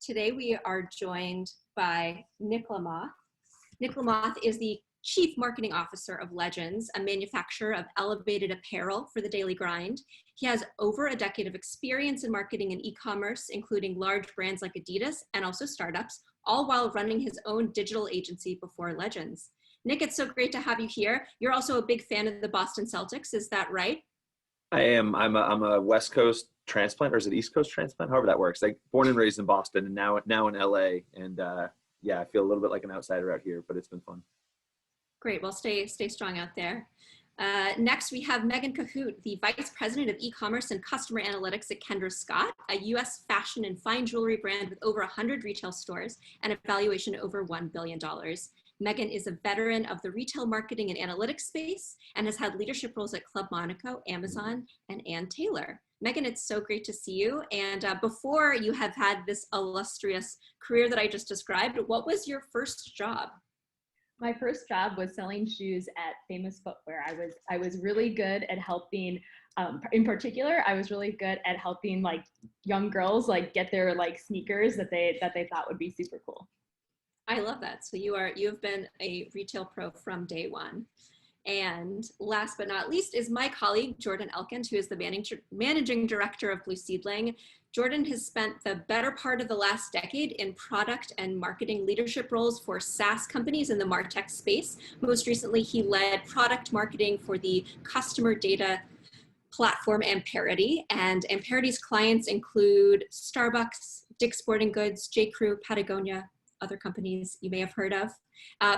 Today we are joined by Nick Lamoth. Nick Lamoth is the Chief Marketing Officer of Legends, a manufacturer of elevated apparel for the daily grind. He has over a decade of experience in marketing and e-commerce, including large brands like Adidas and also startups, all while running his own digital agency before Legends. Nick, it's so great to have you here. You're also a big fan of the Boston Celtics, is that right? I am. I'm a West Coast transplant, or is it East Coast transplant? However that works. Like born and raised in Boston, and now in LA. And yeah, I feel a little bit like an outsider out here, but it's been fun. Great. Well, stay strong out there. Next, we have Megan Cahoot, the Vice President of E-commerce and Customer Analytics at Kendra Scott, a U.S. fashion and fine jewelry brand with over 100 retail stores and a valuation over $1 billion. Megan is a veteran of the retail marketing and analytics space and has had leadership roles at Club Monaco, Amazon, and Ann Taylor. Megan, it's so great to see you. And before you have had this illustrious career that I just described, what was your first job? My first job was selling shoes at Famous Footwear. I was really good at helping, in particular, I was really good at helping like young girls like get their like sneakers that they thought would be super cool. I love that. So you've been a retail pro from day one. And last but not least is my colleague, Jordan Elkins, who is the managing director of Blue Seedling. Jordan has spent the better part of the last decade in product and marketing leadership roles for SaaS companies in the MarTech space. Most recently, he led product marketing for the customer data platform Amperity. And Amperity's clients include Starbucks, Dick's Sporting Goods, J.Crew, Patagonia, other companies you may have heard of.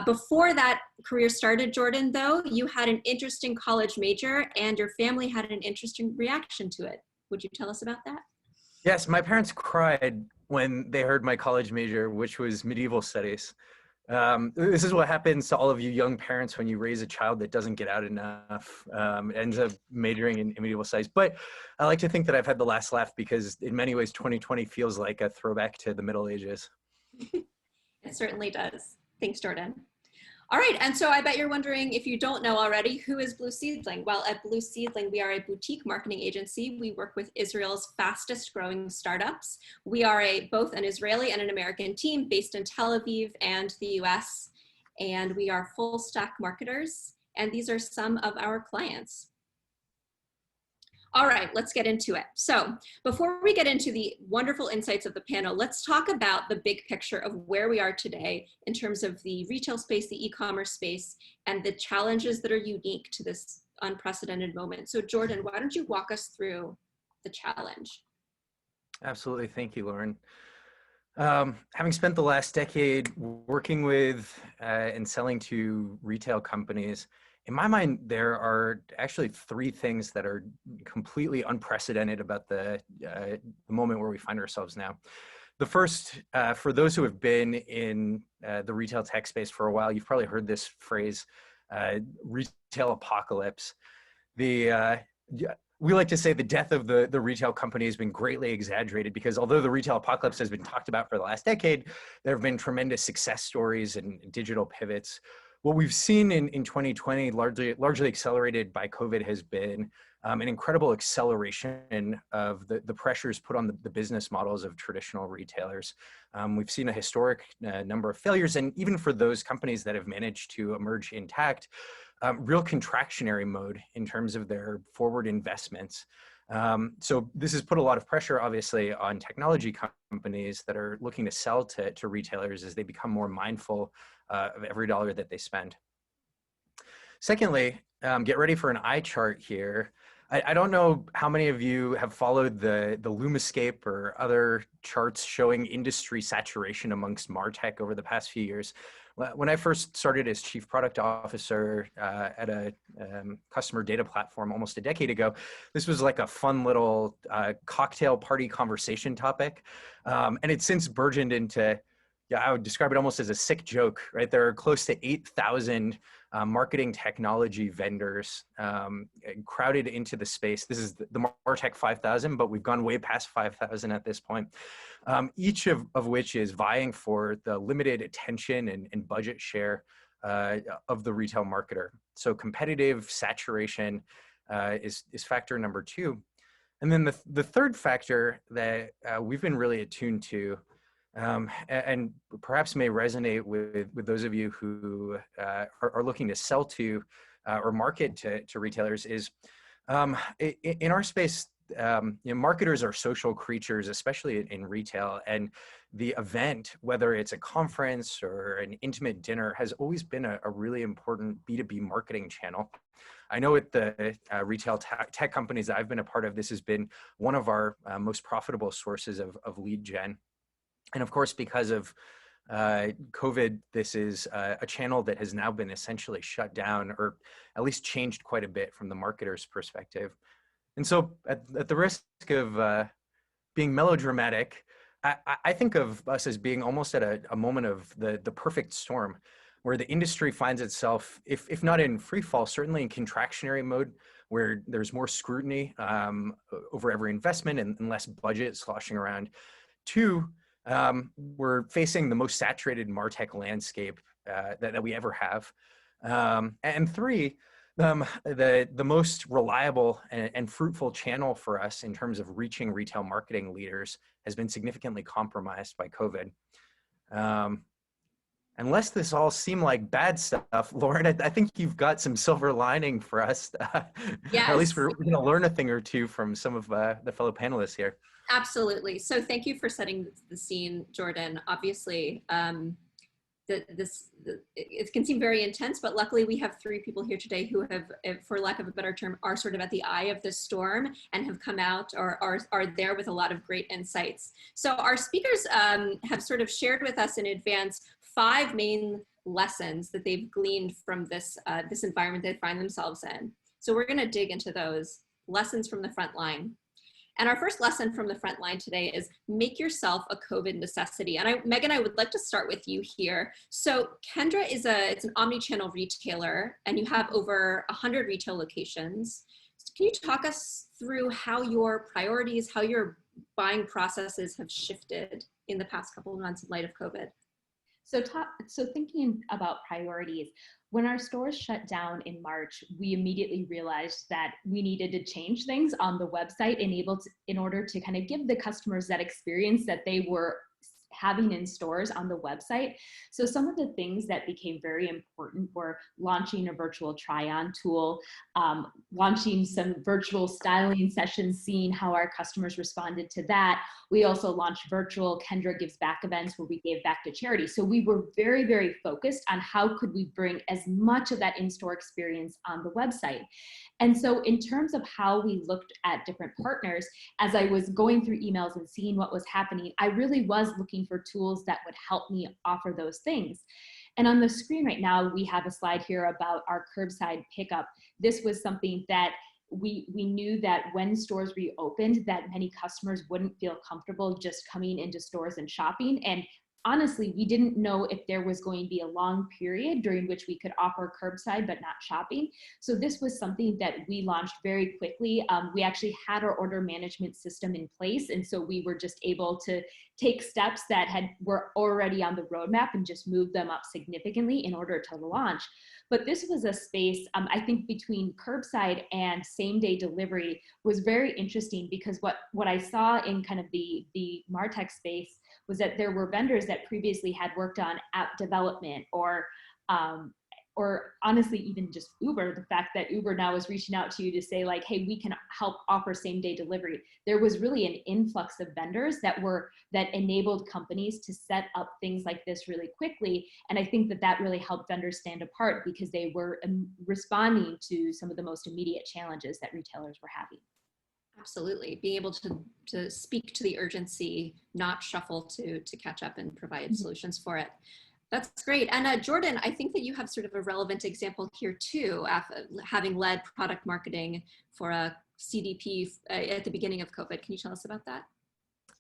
Before that career started, Jordan, though, you had an interesting college major and your family had an interesting reaction to it. Would you tell us about that? Yes, my parents cried when they heard my college major, which was medieval studies. This is what happens to all of you young parents when you raise a child that doesn't get out enough, ends up majoring in medieval studies. But I like to think that I've had the last laugh because in many ways, 2020 feels like a throwback to the Middle Ages. It certainly does. Thanks, Jordan. All right, and so I bet you're wondering, if you don't know already, who is Blue Seedling? Well, at Blue Seedling, we are a boutique marketing agency. We work with Israel's fastest growing startups. We are both an Israeli and an American team based in Tel Aviv and the US, and we are full stack marketers, and these are some of our clients. All right, let's get into it. So before we get into the wonderful insights of the panel, let's talk about the big picture of where we are today in terms of the retail space, the e-commerce space, and the challenges that are unique to this unprecedented moment. So Jordan, why don't you walk us through the challenge? Absolutely, thank you, Lauren. Having spent the last decade working with and selling to retail companies, in my mind, there are actually three things that are completely unprecedented about the moment where we find ourselves now. The first, for those who have been in the retail tech space for a while, you've probably heard this phrase, retail apocalypse. We like to say the death of the retail company has been greatly exaggerated because although the retail apocalypse has been talked about for the last decade, there have been tremendous success stories and digital pivots. What we've seen in 2020, largely accelerated by COVID, has been an incredible acceleration of the pressures put on the business models of traditional retailers. We've seen a historic number of failures, and even for those companies that have managed to emerge intact, real contractionary mode in terms of their forward investments. So this has put a lot of pressure, obviously, on technology companies that are looking to sell to retailers as they become more mindful of every dollar that they spend. Secondly, get ready for an eye chart here. I don't know how many of you have followed the Lumascape or other charts showing industry saturation amongst MarTech over the past few years. When I first started as chief product officer at a customer data platform almost a decade ago, this was like a fun little cocktail party conversation topic. And it's since burgeoned into, yeah, I would describe it almost as a sick joke, right? There are close to 8,000 marketing technology vendors crowded into the space. This is the MarTech 5,000, but we've gone way past 5,000 at this point. Each of which is vying for the limited attention and budget share of the retail marketer. So competitive saturation is factor number two. And then the third factor that we've been really attuned to and perhaps may resonate with those of you who are looking to sell to or market to retailers is in our space, marketers are social creatures, especially in retail, and the event, whether it's a conference or an intimate dinner, has always been a really important B2B marketing channel. I know at the retail tech companies that I've been a part of, this has been one of our most profitable sources of lead gen. And of course, because of COVID, this is a channel that has now been essentially shut down, or at least changed quite a bit from the marketer's perspective. And so at the risk of being melodramatic, I think of us as being almost at a moment of the perfect storm, where the industry finds itself, if not in free fall, certainly in contractionary mode, where there's more scrutiny over every investment and less budget sloshing around. Two, we're facing the most saturated MarTech landscape that we ever have. And three, the most reliable and fruitful channel for us in terms of reaching retail marketing leaders has been significantly compromised by COVID. Unless this all seem like bad stuff, Lauren, I think you've got some silver lining for us. Yes. Or at least we're going to learn a thing or two from some of the fellow panelists here. Absolutely. So thank you for setting the scene, Jordan. Obviously, it can seem very intense, but luckily we have three people here today who have, for lack of a better term, are sort of at the eye of the storm and have come out or are there with a lot of great insights. So our speakers have sort of shared with us in advance 5 main lessons that they've gleaned from this, this environment they find themselves in. So we're gonna dig into those lessons from the front line. And our first lesson from the front line today is make yourself a COVID necessity. And Megan, I would like to start with you here. So Kendra it's an omni-channel retailer, and you have over 100 retail locations. So can you talk us through how your priorities, how your buying processes have shifted in the past couple of months in light of COVID? So thinking about priorities, when our stores shut down in March, we immediately realized that we needed to change things on the website in order to kind of give the customers that experience that they were having in stores on the website. So some of the things that became very important were launching a virtual try-on tool, launching some virtual styling sessions, seeing how our customers responded to that. We also launched virtual Kendra Gives Back events where we gave back to charity. So we were very, very focused on how could we bring as much of that in-store experience on the website. And so in terms of how we looked at different partners, as I was going through emails and seeing what was happening, I really was looking for tools that would help me offer those things. And on the screen right now, we have a slide here about our curbside pickup. This was something that we knew that when stores reopened, that many customers wouldn't feel comfortable just coming into stores and shopping. And honestly, we didn't know if there was going to be a long period during which we could offer curbside but not shopping. So this was something that we launched very quickly. We actually had our order management system in place, and so we were just able to take steps that were already on the roadmap and just move them up significantly in order to launch. But this was a space, I think, between curbside and same-day delivery was very interesting, because what I saw in kind of the MarTech space was that there were vendors that previously had worked on app development or honestly even just Uber. The fact that Uber now is reaching out to you to say like, hey, we can help offer same day delivery. There was really an influx of vendors that enabled companies to set up things like this really quickly. And I think that really helped vendors stand apart because they were responding to some of the most immediate challenges that retailers were having. Absolutely. Being able to speak to the urgency, not shuffle to catch up and provide solutions for it. That's great. And Jordan, I think that you have sort of a relevant example here too, having led product marketing for a CDP at the beginning of COVID. Can you tell us about that?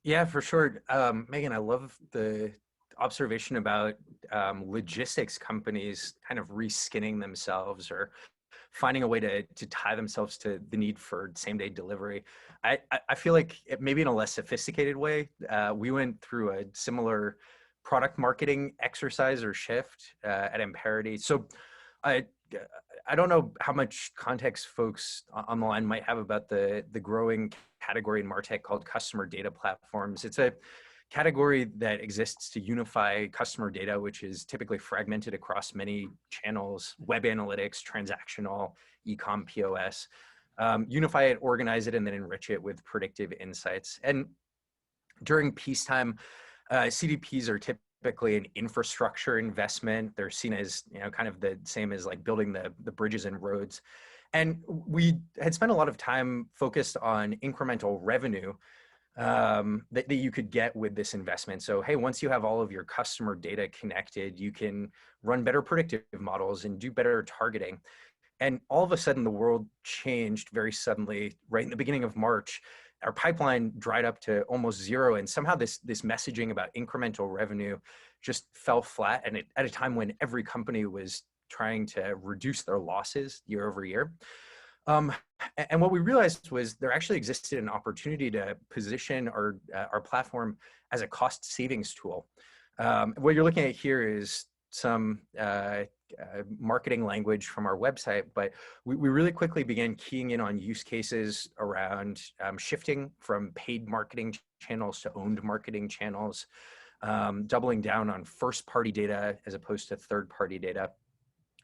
Yeah, for sure. Megan, I love the observation about logistics companies kind of reskinning themselves or finding a way to tie themselves to the need for same-day delivery. I feel like maybe in a less sophisticated way, we went through a similar product marketing exercise or shift at Imparity. So I don't know how much context folks on the line might have about the growing category in MarTech called customer data platforms. It's a category that exists to unify customer data, which is typically fragmented across many channels, web analytics, transactional, e-com, POS, unify it, organize it, and then enrich it with predictive insights. And during peacetime, CDPs are typically an infrastructure investment. They're seen as, kind of the same as like building the bridges and roads. And we had spent a lot of time focused on incremental revenue that you could get with this investment. So, hey, once you have all of your customer data connected, you can run better predictive models and do better targeting. And all of a sudden, the world changed very suddenly. Right in the beginning of March, our pipeline dried up to almost zero, and somehow this messaging about incremental revenue just fell flat. And at a time when every company was trying to reduce their losses year over year. And what we realized was there actually existed an opportunity to position our platform as a cost savings tool. What you're looking at here is some marketing language from our website, but we really quickly began keying in on use cases around shifting from paid marketing channels to owned marketing channels, doubling down on first-party data as opposed to third-party data.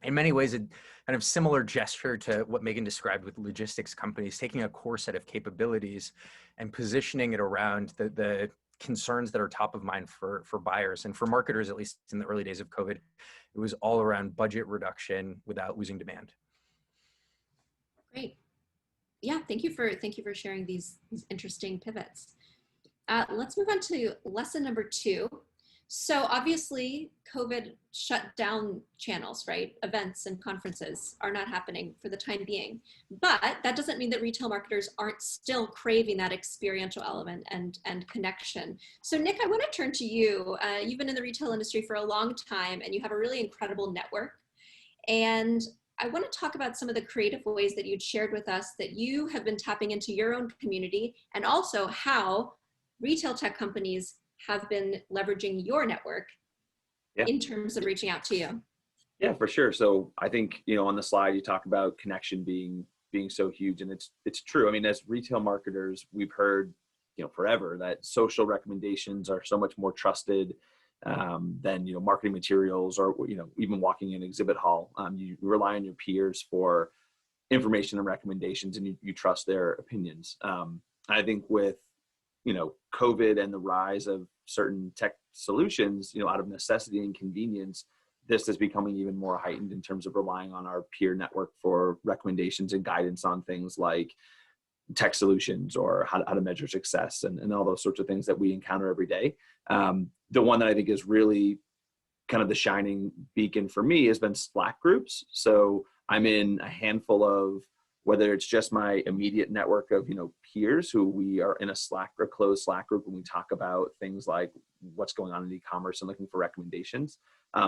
In many ways, a kind of similar gesture to what Megan described with logistics companies, taking a core set of capabilities and positioning it around the concerns that are top of mind for buyers and for marketers, at least in the early days of COVID. It was all around budget reduction without losing demand. Great. Yeah, thank you for sharing these interesting pivots. Let's move on to lesson number 2. So obviously COVID shut down channels, right? Events and conferences are not happening for the time being, but that doesn't mean that retail marketers aren't still craving that experiential element and connection. So Nick, I want to turn to you. You've been in the retail industry for a long time and you have a really incredible network. And I want to talk about some of the creative ways that you'd shared with us that you have been tapping into your own community, and also how retail tech companies have been leveraging your network in terms of reaching out to you. Yeah, for sure. So I think, on the slide you talk about connection being so huge, and it's true. I mean, as retail marketers, we've heard, forever that social recommendations are so much more trusted than, marketing materials or, even walking in exhibit hall. You rely on your peers for information and recommendations, and you trust their opinions. I think with COVID and the rise of certain tech solutions, out of necessity and convenience, this is becoming even more heightened in terms of relying on our peer network for recommendations and guidance on things like tech solutions or how to measure success and all those sorts of things that we encounter every day. The one that I think is really kind of the shining beacon for me has been Slack groups. So I'm in a handful of, whether it's just my immediate network of, peers who we are in a Slack or closed Slack group, and we talk about things like what's going on in e-commerce and looking for recommendations.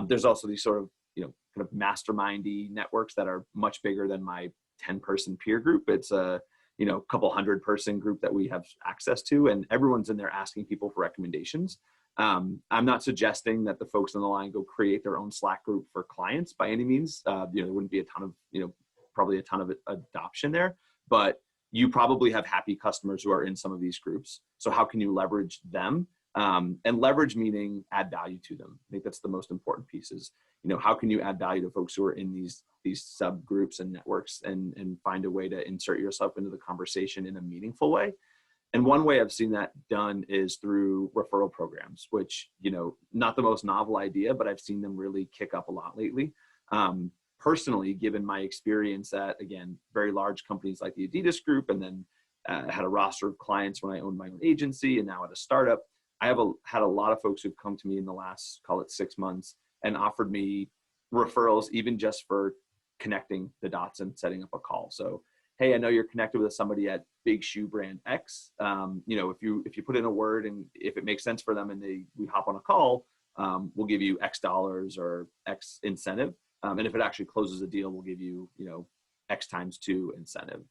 There's also these sort of, kind of mastermindy networks that are much bigger than my 10-person peer group. It's a, couple 100-person group that we have access to, and everyone's in there asking people for recommendations. I'm not suggesting that the folks on the line go create their own Slack group for clients by any means. There wouldn't be a ton of, probably a ton of adoption there, but you probably have happy customers who are in some of these groups. So how can you leverage them? And leverage meaning add value to them. I think that's the most important piece is, how can you add value to folks who are in these subgroups and networks and find a way to insert yourself into the conversation in a meaningful way. And one way I've seen that done is through referral programs, which, not the most novel idea, but I've seen them really kick up a lot lately. Personally, given my experience at, again, very large companies like the Adidas Group, and then had a roster of clients when I owned my own agency and now at a startup, I have had a lot of folks who've come to me in the last, call it 6 months, and offered me referrals, even just for connecting the dots and setting up a call. So, hey, I know you're connected with somebody at big shoe brand X. If you put in a word and if it makes sense for them and we hop on a call, we'll give you X dollars or X incentive. And if it actually closes a deal, we'll give you, X times 2 incentive.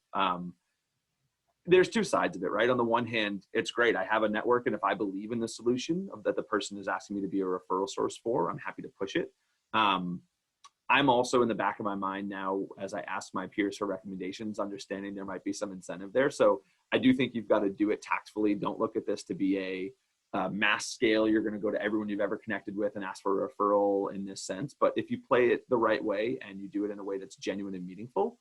There's two sides of it, right? On the one hand, it's great. I have a network, and if I believe in the solution that the person is asking me to be a referral source for, I'm happy to push it. I'm also in the back of my mind now, as I ask my peers for recommendations, understanding there might be some incentive there. So I do think you've got to do it tactfully. Don't look at this to be mass scale, you're going to go to everyone you've ever connected with and ask for a referral in this sense. But if you play it the right way and you do it in a way that's genuine and meaningful,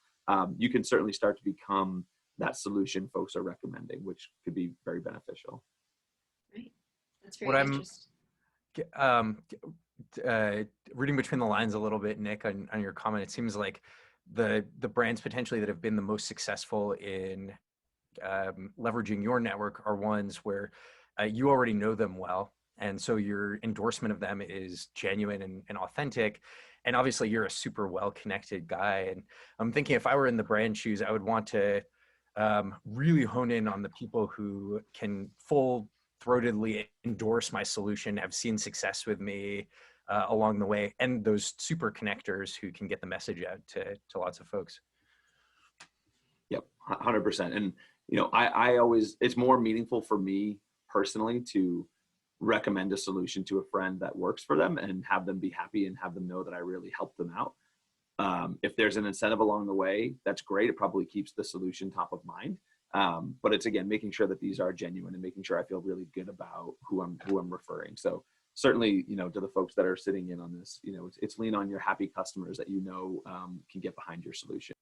you can certainly start to become that solution folks are recommending, which could be very beneficial. Right. That's What very I'm interesting. reading between the lines a little bit, Nick, on your comment, it seems like the brands potentially that have been the most successful in leveraging your network are ones where you already know them well. And so your endorsement of them is genuine and authentic. And obviously you're a super well-connected guy. And I'm thinking if I were in the brand shoes, I would want to really hone in on the people who can full-throatedly endorse my solution, have seen success with me along the way, and those super connectors who can get the message out to lots of folks. Yep, 100%. And, you know, I always, it's more meaningful for me personally to recommend a solution to a friend that works for them and have them be happy and have them know that I really helped them out. If there's an incentive along the way, that's great. It probably keeps the solution top of mind. But it's, again, making sure that these are genuine and making sure I feel really good about who I'm referring. So certainly, you know, to the folks that are sitting in on this, you know, it's lean on your happy customers that, you know, can get behind your solution.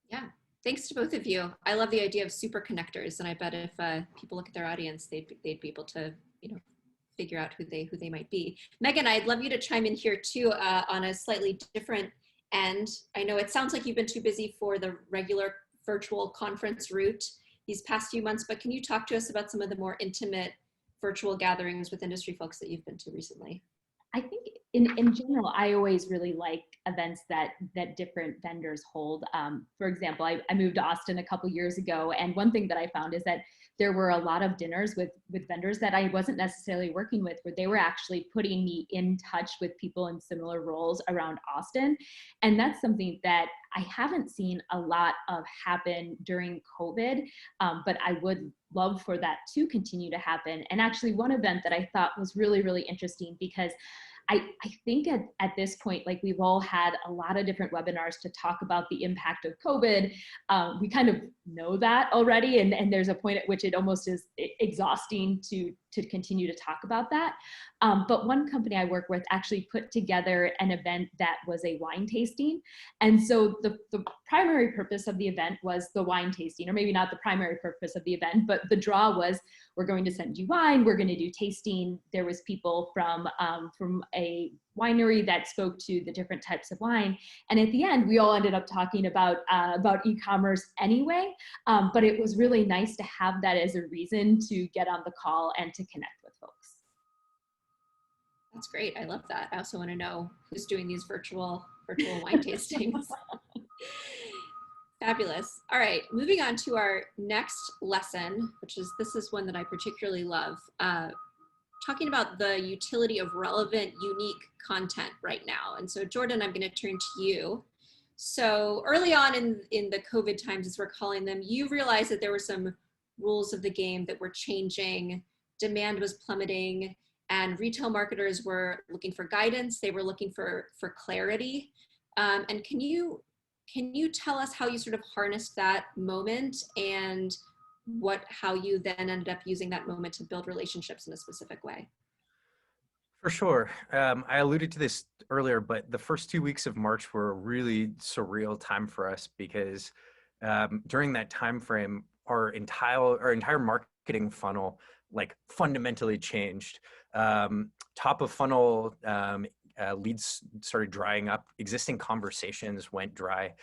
Yeah. Thanks to both of you. I love the idea of super connectors, and I bet if people look at their audience, they'd be able to, you know, figure out who they might be. Megan, I'd love you to chime in here too on a slightly different end. I know it sounds like you've been too busy for the regular virtual conference route these past few months, but can you talk to us about some of the more intimate virtual gatherings with industry folks that you've been to recently? I think in general, I always really like events that different vendors hold. For example, I moved to Austin a couple years ago, and one thing that I found is that there were a lot of dinners with vendors that I wasn't necessarily working with, where they were actually putting me in touch with people in similar roles around Austin. And that's something that I haven't seen a lot of happen during COVID, but I would love for that to continue to happen. And actually one event that I thought was really, really interesting, because I think at this point, like, we've all had a lot of different webinars to talk about the impact of COVID. We kind of know that already, and there's a point at which it almost is exhausting to continue to talk about that. But one company I work with actually put together an event that was a wine tasting. And so the primary purpose of the event was the wine tasting, or maybe not the primary purpose of the event, but the draw was, we're going to send you wine, we're going to do tasting. There was people from a winery that spoke to the different types of wine. And at the end, we all ended up talking about e-commerce anyway. But it was really nice to have that as a reason to get on the call and to connect with folks. That's great. I love that. I also want to know who's doing these virtual wine tastings. Fabulous. All right, moving on to our next lesson, this is one that I particularly love. Talking about the utility of relevant, unique content right now. And so Jordan, I'm going to turn to you. So early on in the COVID times, as we're calling them, you realized that there were some rules of the game that were changing, demand was plummeting, and retail marketers were looking for guidance. They were looking for clarity. And can you tell us how you sort of harnessed that moment, and how you then ended up using that moment to build relationships in a specific way? For sure. I alluded to this earlier, but the first 2 weeks of March were a really surreal time for us, because during that time frame, our entire marketing funnel like fundamentally changed. Top of funnel leads started drying up. Existing conversations went dry.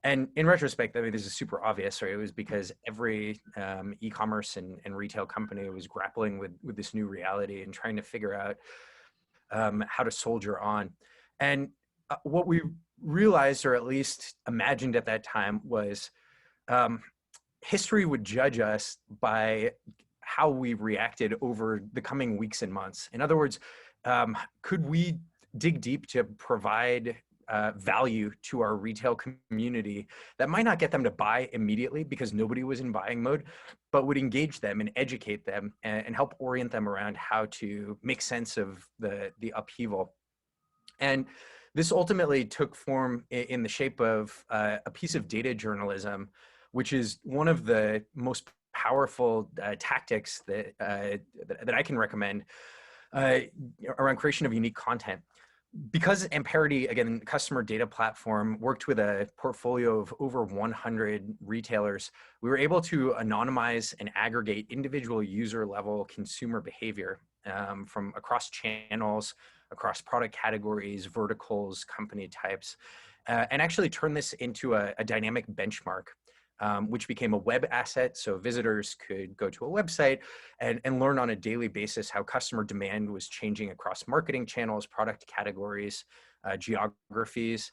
And in retrospect, I mean, this is super obvious, right? It was because every e-commerce and retail company was grappling with this new reality and trying to figure out how to soldier on. And what we realized, or at least imagined at that time, was history would judge us by how we reacted over the coming weeks and months. In other words, could we dig deep to provide value to our retail community that might not get them to buy immediately because nobody was in buying mode, but would engage them and educate them and help orient them around how to make sense of the upheaval. And this ultimately took form in the shape of a piece of data journalism, which is one of the most powerful tactics that I can recommend around creation of unique content. Because Amperity, again, customer data platform, worked with a portfolio of over 100 retailers, we were able to anonymize and aggregate individual user level consumer behavior from across channels, across product categories, verticals, company types, and actually turn this into a dynamic benchmark, which became a web asset. So visitors could go to a website and learn on a daily basis how customer demand was changing across marketing channels, product categories, geographies.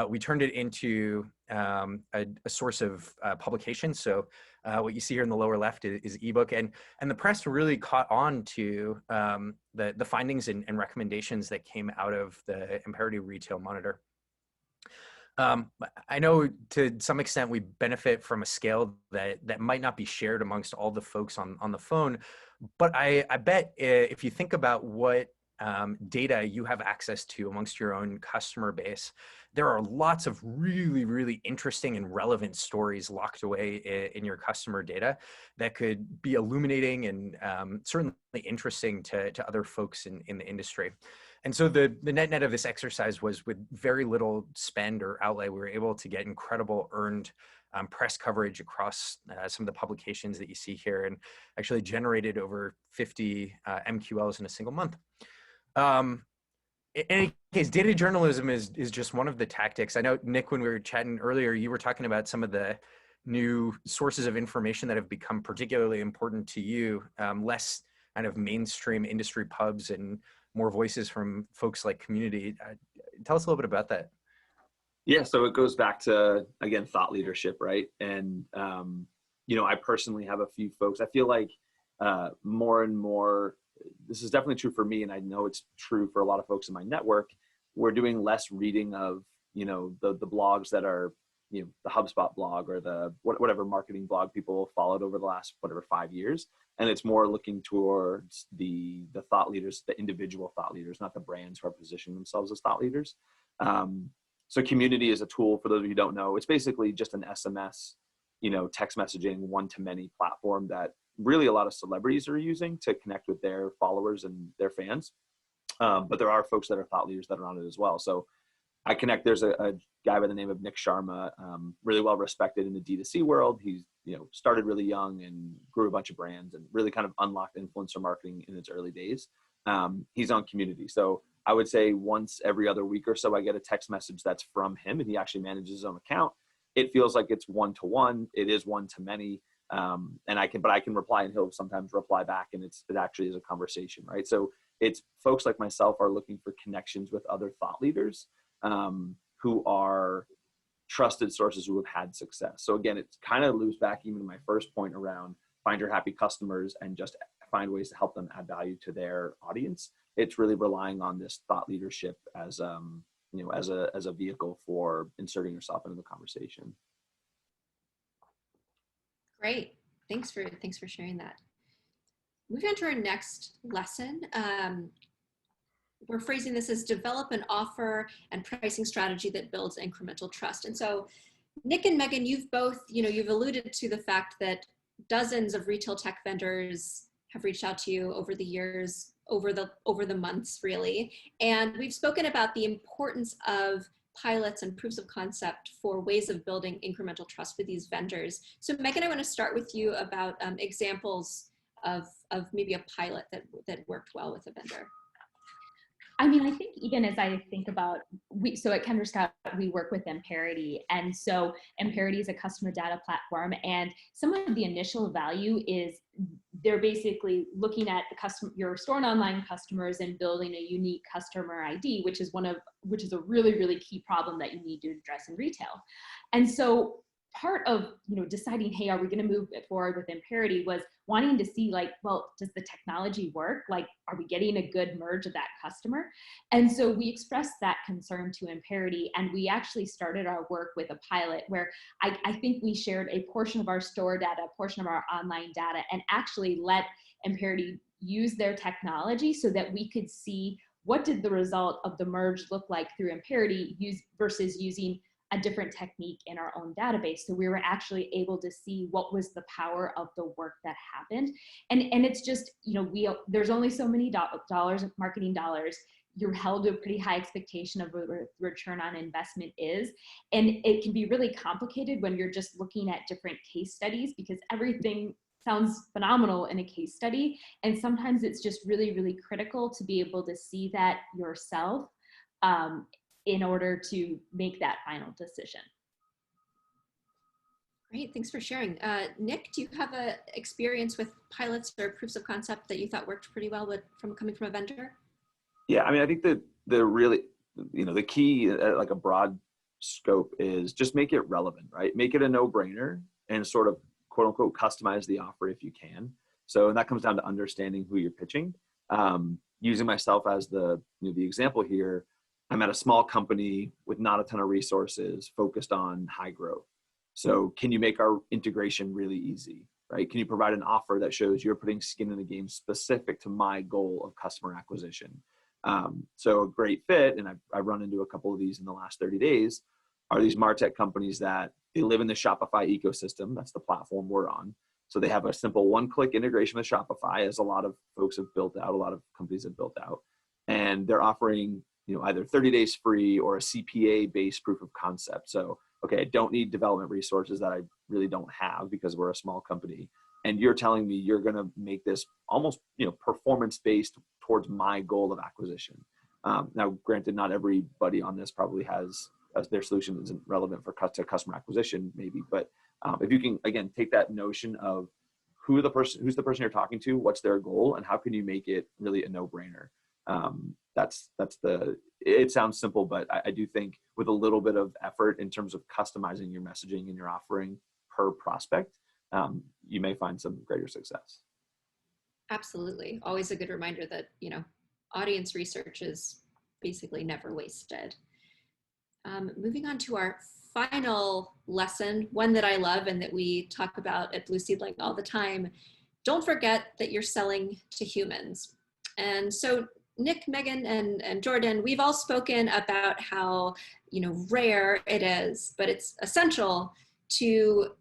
We turned it into a source of publication. So what you see here in the lower left is ebook, and the press really caught on to the findings and recommendations that came out of the Amperity Retail Monitor. I know to some extent we benefit from a scale that might not be shared amongst all the folks on the phone, but I bet if you think about what data you have access to amongst your own customer base, there are lots of really, really interesting and relevant stories locked away in your customer data that could be illuminating and certainly interesting to other folks in the industry. And so the net of this exercise was, with very little spend or outlay, we were able to get incredible earned press coverage across some of the publications that you see here, and actually generated over 50 MQLs in a single month. In any case, data journalism is just one of the tactics. I know, Nick, when we were chatting earlier, you were talking about some of the new sources of information that have become particularly important to you, less kind of mainstream industry pubs and more voices from folks like community. Tell us a little bit about that. Yeah, so it goes back to, again, thought leadership, right? And, you know, I personally have a few folks. I feel like more and more, this is definitely true for me, and I know it's true for a lot of folks in my network, we're doing less reading of, you know, the blogs that are, you know, the HubSpot blog or the whatever marketing blog people followed over the last, 5 years. And it's more looking towards the thought leaders, the individual thought leaders, not the brands who are positioning themselves as thought leaders. So community is a tool, for those of you who don't know. It's basically just an SMS, you know, text messaging, one-to-many platform that really a lot of celebrities are using to connect with their followers and their fans. But there are folks that are thought leaders that are on it as well. So I connect, there's a guy by the name of Nick Sharma, really well respected in the D2C world. He's, you know, started really young and grew a bunch of brands and really kind of unlocked influencer marketing in its early days. He's on community. So I would say once every other week or so, I get a text message that's from him, and he actually manages his own account. It feels like it's one-to-one. It is one-to-many. And I can reply, and he'll sometimes reply back, and it actually is a conversation, right? So it's folks like myself are looking for connections with other thought leaders who are trusted sources who have had success. So again, it kind of loops back even to my first point around find your happy customers and just find ways to help them add value to their audience. It's really relying on this thought leadership as you know, as a vehicle for inserting yourself into the conversation. Great. Thanks for sharing that. Moving on to our next lesson. We're phrasing this as develop an offer and pricing strategy that builds incremental trust. And so Nick and Megan, you've both, you've alluded to the fact that dozens of retail tech vendors have reached out to you over the years, over the months really. And we've spoken about the importance of pilots and proofs of concept for ways of building incremental trust with these vendors. So Megan, I want to start with you about examples of maybe a pilot that worked well with a vendor. I mean, I think even as I think about, so at Kendra Scott, we work with Amperity. And so Amperity is a customer data platform. And some of the initial value is they're basically looking at your store and online customers and building a unique customer ID, which is a really, really key problem that you need to address in retail. And so part of deciding, hey, are we going to move it forward with Amperity was wanting to see, like, well, does the technology work? Like, are we getting a good merge of that customer? And so we expressed that concern to Amperity, and we actually started our work with a pilot where I think we shared a portion of our store data, a portion of our online data, and actually let Amperity use their technology so that we could see what did the result of the merge look like through Amperity versus using a different technique in our own database. So we were actually able to see what was the power of the work that happened. And it's just, you know, there's only so many dollars, marketing dollars. You're held to a pretty high expectation of what return on investment is. And it can be really complicated when you're just looking at different case studies, because everything sounds phenomenal in a case study. And sometimes it's just really, really critical to be able to see that yourself in order to make that final decision. Great, thanks for sharing. Nick, do you have a experience with pilots or proofs of concept that you thought worked pretty well coming from a vendor? Yeah, I mean, I think that the really, you know, the key, like a broad scope, is just make it relevant, right? Make it a no-brainer and sort of quote unquote customize the offer if you can. So, and that comes down to understanding who you're pitching. Using myself as the example here, I'm at a small company with not a ton of resources focused on high growth. So can you make our integration really easy, right? Can you provide an offer that shows you're putting skin in the game specific to my goal of customer acquisition? So a great fit, and I've run into a couple of these in the last 30 days, are these MarTech companies that they live in the Shopify ecosystem. That's the platform we're on. So they have a simple one-click integration with Shopify, as a lot of folks have built out, a lot of companies have built out. And they're offering, you know, either 30 days free or a CPA-based proof of concept. So, okay, I don't need development resources that I really don't have because we're a small company. And you're telling me you're going to make this almost, you know, performance-based towards my goal of acquisition. Now, granted, not everybody on this probably has, as their solution isn't relevant for customer acquisition, maybe. But if you can, again, take that notion of who's the person you're talking to, what's their goal, and how can you make it really a no-brainer. It sounds simple, but I do think with a little bit of effort in terms of customizing your messaging and your offering per prospect, you may find some greater success. Absolutely. Always a good reminder that, you know, audience research is basically never wasted. Moving on to our final lesson, one that I love and that we talk about at Blue Seedling all the time. Don't forget that you're selling to humans. And so Nick, Megan, and Jordan, we've all spoken about how, you know, rare it is, but it's essential to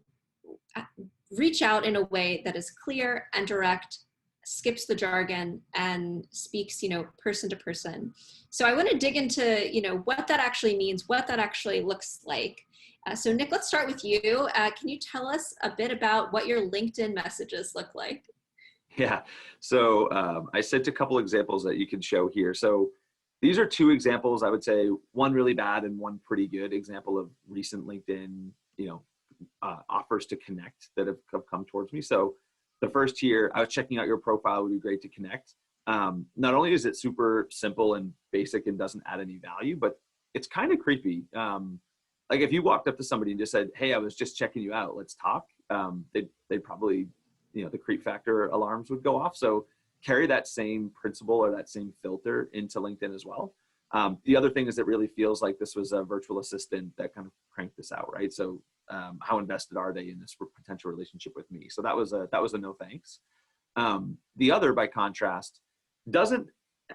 reach out in a way that is clear and direct, skips the jargon, and speaks, you know, person to person. So I want to dig into, you know, what that actually means, what that actually looks like. So Nick, let's start with you. Can you tell us a bit about what your LinkedIn messages look like? Yeah, so I sent a couple examples that you can show here. So these are two examples, I would say, one really bad and one pretty good example of recent LinkedIn, you know, offers to connect that have come towards me. So the first here, I was checking out your profile, it would be great to connect. Not only is it super simple and basic and doesn't add any value, but it's kind of creepy. Like if you walked up to somebody and just said, hey, I was just checking you out, let's talk, they'd probably, you know, the creep factor alarms would go off. So carry that same principle or that same filter into LinkedIn as well. The other thing is it really feels like this was a virtual assistant that kind of cranked this out, right? So how invested are they in this potential relationship with me? So that was a no thanks. The other, by contrast, doesn't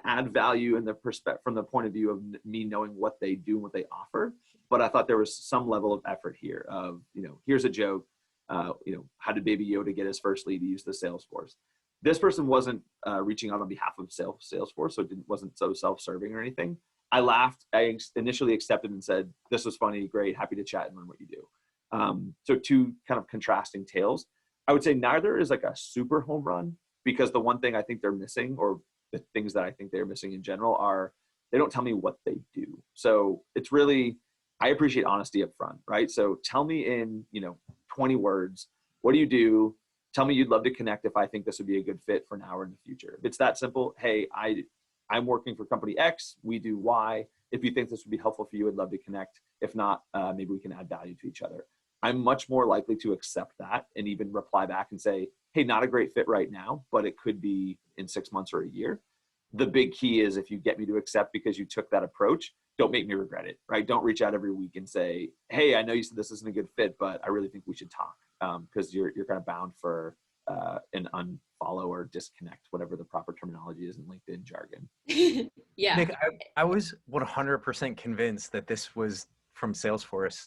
add value in the from the point of view of me knowing what they do and what they offer. But I thought there was some level of effort here of, you know, here's a joke. You know, how did Baby Yoda get his first lead? He used the Salesforce. This person wasn't reaching out on behalf of Salesforce, so it wasn't so self-serving or anything. I laughed. I initially accepted and said, this was funny, great, happy to chat and learn what you do. So two kind of contrasting tales. I would say neither is like a super home run, because the one thing I think they're missing, or the things that I think they're missing in general, are they don't tell me what they do. So it's really, I appreciate honesty up front, right? So tell me in, you know, 20 words, what do you do? Tell me you'd love to connect if I think this would be a good fit for now or in the future. If it's that simple, hey, I'm working for company X, we do Y. If you think this would be helpful for you, I'd love to connect. If not, maybe we can add value to each other. I'm much more likely to accept that and even reply back and say, hey, not a great fit right now, but it could be in 6 months or a year. The big key is if you get me to accept because you took that approach, don't make me regret it, right? Don't reach out every week and say, hey, I know you said this isn't a good fit, but I really think we should talk, because you're kind of bound for an unfollow or disconnect, whatever the proper terminology is in LinkedIn jargon. Yeah. Nick, I was 100% convinced that this was from Salesforce.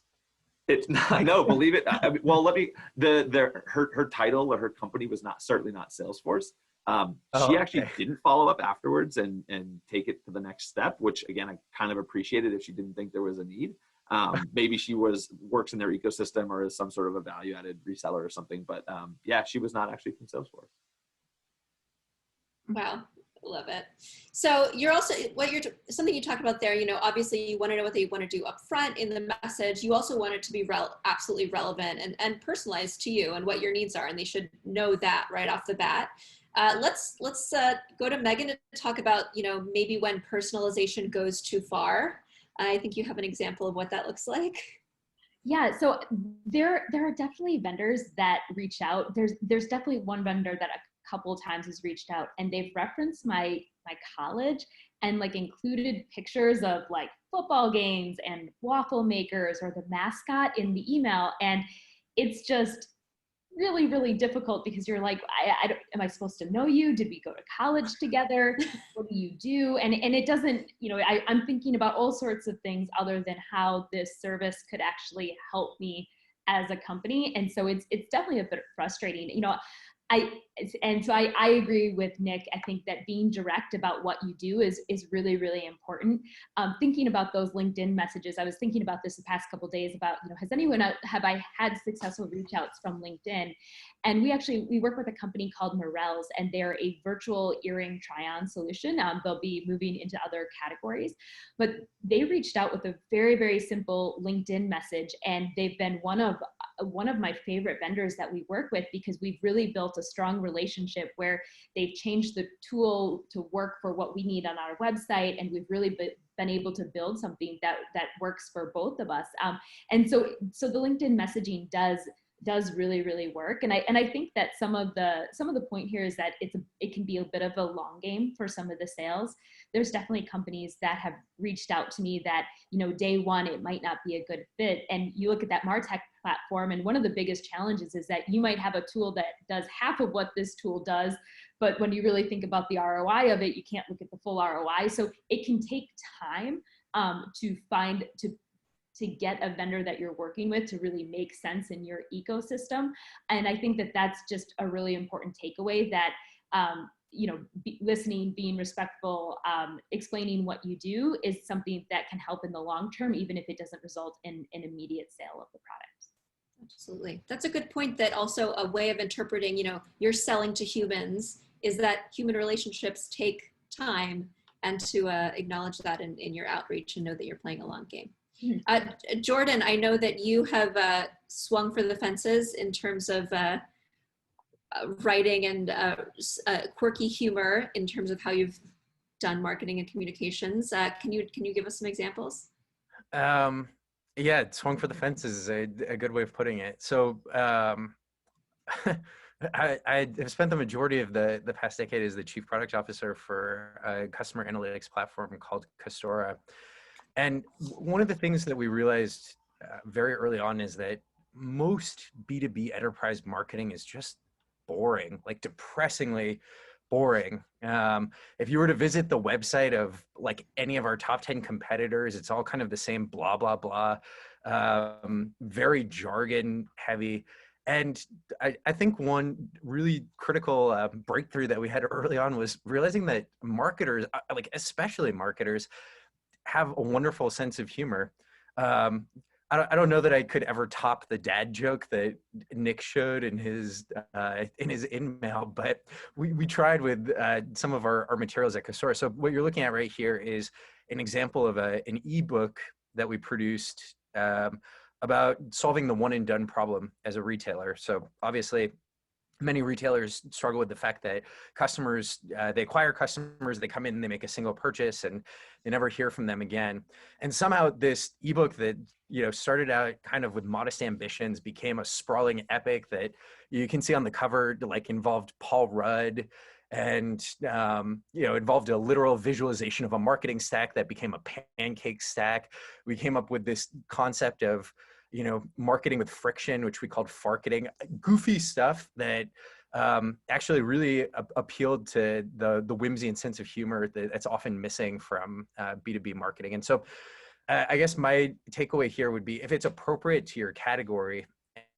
It's not, no, believe it. Well, let me, her title or her company was certainly not Salesforce. She actually didn't follow up afterwards and take it to the next step, which again, I kind of appreciated if she didn't think there was a need. Maybe she works in their ecosystem or is some sort of a value added reseller or something, but yeah, she was not actually from Salesforce. Wow. Love it. So you're also, something you talked about there, obviously you want to know what they want to do up front in the message. You also want it to be absolutely relevant and personalized to you and what your needs are. And they should know that right off the bat. Let's go to Megan to talk about, maybe when personalization goes too far. I think you have an example of what that looks like. Yeah, so there are definitely vendors that reach out. There's definitely one vendor that a couple of times has reached out, and they've referenced my college and like included pictures of like football games and waffle makers or the mascot in the email. And it's just really, really difficult because you're like, am I supposed to know you? Did we go to college together? What do you do? And it doesn't, I'm thinking about all sorts of things other than how this service could actually help me as a company. And so it's definitely a bit frustrating. I agree with Nick. I think that being direct about what you do is really, really important. Thinking about those LinkedIn messages, I was thinking about this the past couple of days about, have I had successful reach outs from LinkedIn? And we work with a company called Morels, and they're a virtual earring try-on solution. They'll be moving into other categories, but they reached out with a very, very simple LinkedIn message, and they've been one of my favorite vendors that we work with because we've really built a strong relationship where they've changed the tool to work for what we need on our website, and we've really been able to build something that works for both of us. And so the LinkedIn messaging does really, really work. And I think that some of the point here is that it can be a bit of a long game for some of the sales. There's definitely companies that have reached out to me that, day one, it might not be a good fit. And you look at that MarTech platform, and one of the biggest challenges is that you might have a tool that does half of what this tool does, but when you really think about the ROI of it, you can't look at the full ROI. So it can take time to get a vendor that you're working with to really make sense in your ecosystem. And I think that that's just a really important takeaway, that listening, being respectful, explaining what you do is something that can help in the long term, even if it doesn't result in an immediate sale of the product. Absolutely. That's a good point, that also a way of interpreting, you're selling to humans, is that human relationships take time, and to acknowledge that in your outreach and know that you're playing a long game. Jordan, I know that you have swung for the fences in terms of writing and quirky humor in terms of how you've done marketing and communications. Can you give us some examples? Yeah, swung for the fences is a good way of putting it. So I have spent the majority of the past decade as the chief product officer for a customer analytics platform called Castora. And one of the things that we realized very early on is that most B2B enterprise marketing is just boring, like depressingly boring. If you were to visit the website of like any of our top 10 competitors, it's all kind of the same blah, blah, blah, very jargon heavy. And I think one really critical breakthrough that we had early on was realizing that marketers, like especially marketers, have a wonderful sense of humor. I don't know that I could ever top the dad joke that Nick showed in his email, but we tried with some of our materials at Castora. So what you're looking at right here is an example of an ebook that we produced about solving the one and done problem as a retailer. So obviously, many retailers struggle with the fact that customers, they acquire customers, they come in and they make a single purchase and they never hear from them again. And somehow this ebook that, started out kind of with modest ambitions became a sprawling epic that you can see on the cover, like involved Paul Rudd and, involved a literal visualization of a marketing stack that became a pancake stack. We came up with this concept of, marketing with friction, which we called farketing, goofy stuff that actually really appealed to the whimsy and sense of humor that's often missing from B2B marketing. And so I guess my takeaway here would be if it's appropriate to your category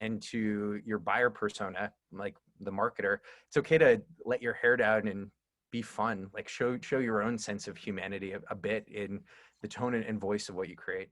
and to your buyer persona, like the marketer, it's okay to let your hair down and be fun, like show your own sense of humanity a bit in the tone and voice of what you create.